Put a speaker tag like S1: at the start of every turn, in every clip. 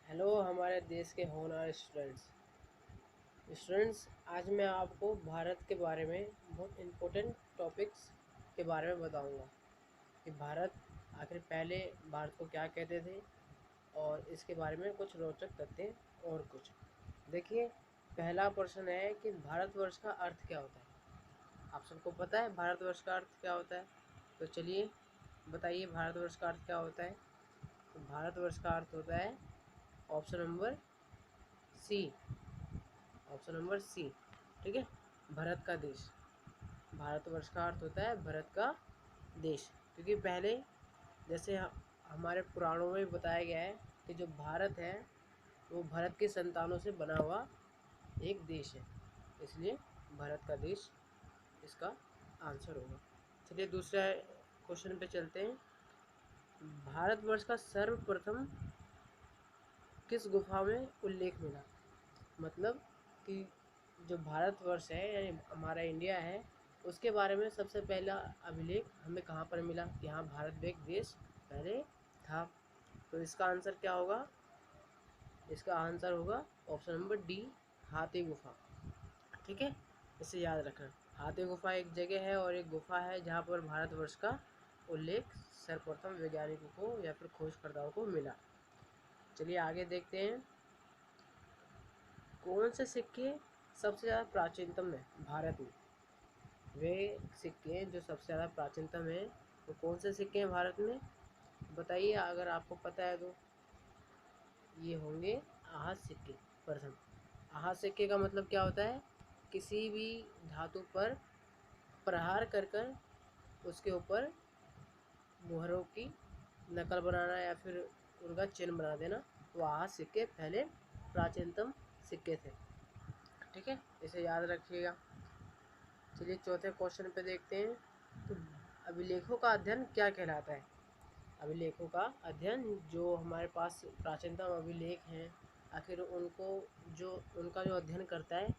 S1: Hello हमारे देश के होनहार स्टूडेंट्स। आज मैं आपको भारत के बारे में बहुत इम्पोर्टेंट टॉपिक्स के बारे में बताऊंगा कि भारत आखिर पहले भारत को क्या कहते थे और इसके बारे में कुछ रोचक तथ्य और कुछ। देखिए, पहला प्रश्न है कि भारतवर्ष का अर्थ क्या होता है। आप सबको पता है भारतवर्ष का अर्थ क्या होता है, तो चलिए बताइए भारतवर्ष का अर्थ क्या होता है। तो भारतवर्ष का अर्थ होता है option number C. Option number C, ठीक है, भारत का देश। भारतवर्ष का अर्थ होता है भारत का देश, क्योंकि पहले जैसे हमारे पुराणों में बताया गया है कि जो भारत है वो भारत के संतानों से बना हुआ एक देश है, इसलिए भारत का देश इसका आंसर होगा। चलिए दूसरा क्वेश्चन पे चलते हैं। भारतवर्ष का सर्वप्रथम किस गुफा में उल्लेख मिला। मतलब कि जो भारतवर्ष है यानी हमारा इंडिया है, उसके बारे में सबसे पहला अभिलेख हमें कहाँ पर मिला। यहाँ भारत एक देश पहले था। तो इसका आंसर क्या होगा। इसका आंसर होगा ऑप्शन नंबर डी, हाथी गुफा। ठीक है, इसे याद रखना। हाथी गुफा एक जगह है और एक गुफा है जहाँ पर भारतवर्ष का उल्लेख सर्वप्रथम वैज्ञानिकों को या फिर खोजकर्ताओं को मिला। चलिए आगे देखते हैं। कौन से सिक्के सबसे ज़्यादा प्राचीनतम है भारत में। वे सिक्के जो सबसे ज़्यादा प्राचीनतम है वो कौन से सिक्के हैं भारत में, बताइए अगर आपको पता है तो। ये होंगे आहत सिक्के। प्रथम आहत सिक्के का मतलब क्या होता है, किसी भी धातु पर प्रहार कर कर उसके ऊपर मुहरों की नकल बनाना या फिर उनका चिन्ह बना देना, तो आहत सिक्के पहले प्राचीनतम सिक्के थे। ठीक है, इसे याद रखिएगा। चलिए चौथे क्वेश्चन पे देखते हैं। तो अभिलेखों का अध्ययन क्या कहलाता है। अभिलेखों का अध्ययन, जो हमारे पास प्राचीनतम अभिलेख हैं, आखिर उनको जो उनका जो अध्ययन करता है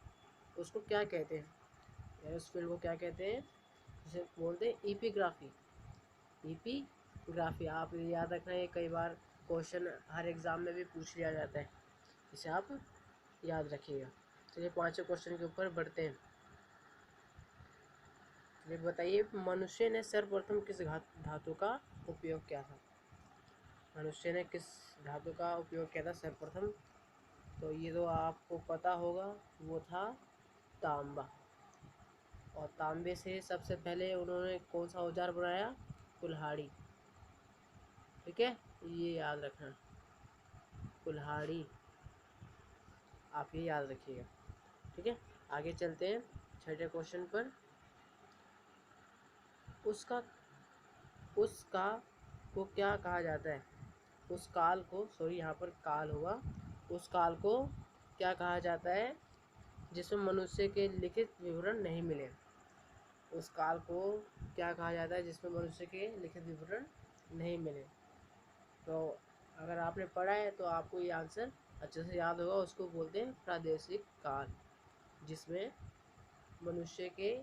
S1: उसको क्या कहते हैं, या उस फील्ड को क्या कहते हैं, जिसे बोलते हैं ईपीग्राफी। ईपीग्राफी आप याद रखना, ये कई बार क्वेश्चन हर एग्ज़ाम में भी पूछ लिया जाता है, इसे आप याद रखिएगा। चलिए पाँचवें क्वेश्चन के ऊपर बढ़ते हैं। ये बताइए, मनुष्य ने सर्वप्रथम किस धातु का उपयोग किया था। मनुष्य ने किस धातु का उपयोग किया था सर्वप्रथम, तो ये तो आपको पता होगा, वो था तांबा। और तांबे से सबसे पहले उन्होंने कौन सा औजार बनाया, कुल्हाड़ी। ठीक है, ये याद रखना, कुल्हाड़ी, आप ये याद रखिएगा। ठीक है, आगे चलते हैं छठे क्वेश्चन पर। उसका को क्या कहा जाता है। उस काल को, सॉरी यहाँ पर काल होगा, उस काल को क्या कहा जाता है जिसमें मनुष्य के लिखित विवरण नहीं मिले। उस काल को क्या कहा जाता है जिसमें मनुष्य के लिखित विवरण नहीं मिले। तो अगर आपने पढ़ा है तो आपको ये आंसर अच्छे से याद होगा। उसको बोलते हैं प्रादेशिक काल, जिसमें मनुष्य के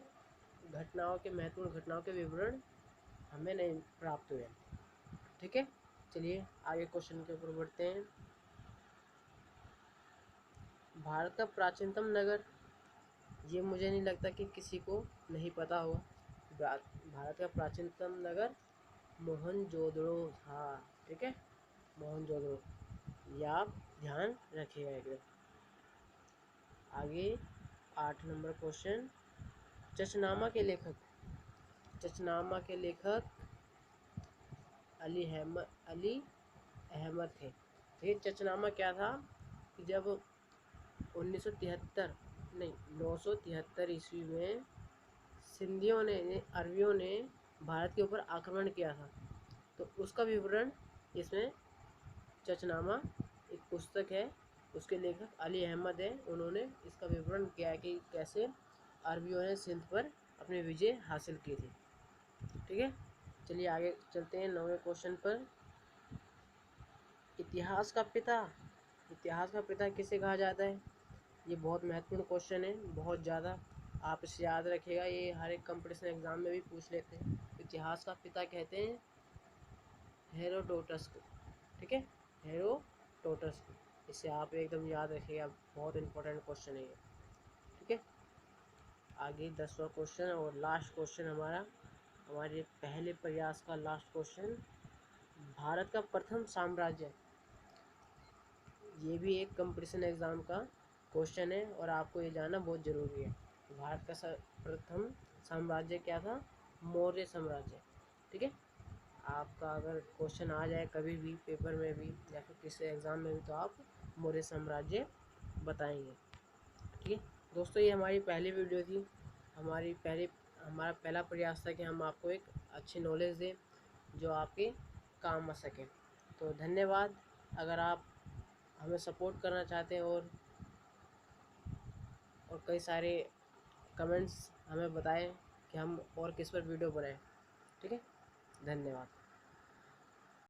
S1: घटनाओं के, महत्वपूर्ण घटनाओं के विवरण हमें नहीं प्राप्त हुए। ठीक है, चलिए आगे क्वेश्चन के ऊपर बढ़ते हैं। भारत का प्राचीनतम नगर, ये मुझे नहीं लगता कि किसी को नहीं पता होगा। भारत का प्राचीनतम नगर मोहनजोदड़ो था। ठीक है, मोहनजोदड़ो, ये आप ध्यान रखिएगा एकदम। आगे 8 नंबर क्वेश्चन। चचनामा के लेखक, चचनामा के लेखक अली अहमद थे। ये चचनामा क्या था कि जब 1973 नहीं 973 ईस्वी में सिंधियों ने, अरबियों ने भारत के ऊपर आक्रमण किया था, तो उसका विवरण इसमें चचनामा एक पुस्तक है, उसके लेखक अली अहमद है। उन्होंने इसका विवरण किया है कि कैसे अरबियों ने सिंध पर अपनी विजय हासिल की थी। ठीक है, चलिए आगे चलते हैं 9वें क्वेश्चन पर। इतिहास का पिता, इतिहास का पिता किसे कहा जाता है। ये बहुत महत्वपूर्ण क्वेश्चन है, बहुत ज़्यादा, आप इसे याद रखिएगा। ये हर एक कंपटीशन एग्जाम में भी पूछ लेते हैं। इतिहास का पिता कहते हैं हेरोडोटस को। ठीक है, हेरोडोटस को। इसे आप एकदम याद रखिएगा, बहुत इंपॉर्टेंट क्वेश्चन है ये। ठीक है, आगे 10वां क्वेश्चन और लास्ट क्वेश्चन हमारे पहले प्रयास का लास्ट क्वेश्चन, भारत का प्रथम साम्राज्य। ये भी एक कंपटीशन एग्ज़ाम का क्वेश्चन है और आपको ये जानना बहुत ज़रूरी है। भारत का प्रथम साम्राज्य क्या था? मौर्य साम्राज्य। ठीक है, आपका अगर क्वेश्चन आ जाए कभी भी पेपर में भी या फिर किसी एग्ज़ाम में भी, तो आप मौर्य साम्राज्य बताएंगे। ठीक है दोस्तों, ये हमारी पहली वीडियो थी। हमारा पहला प्रयास था कि हम आपको एक अच्छी नॉलेज दें जो आपके काम आ सके। तो धन्यवाद। अगर आप हमें सपोर्ट करना चाहते हैं और कई सारे कमेंट्स हमें बताएं कि हम और किस पर वीडियो बनाएं। ठीक है, धन्यवाद।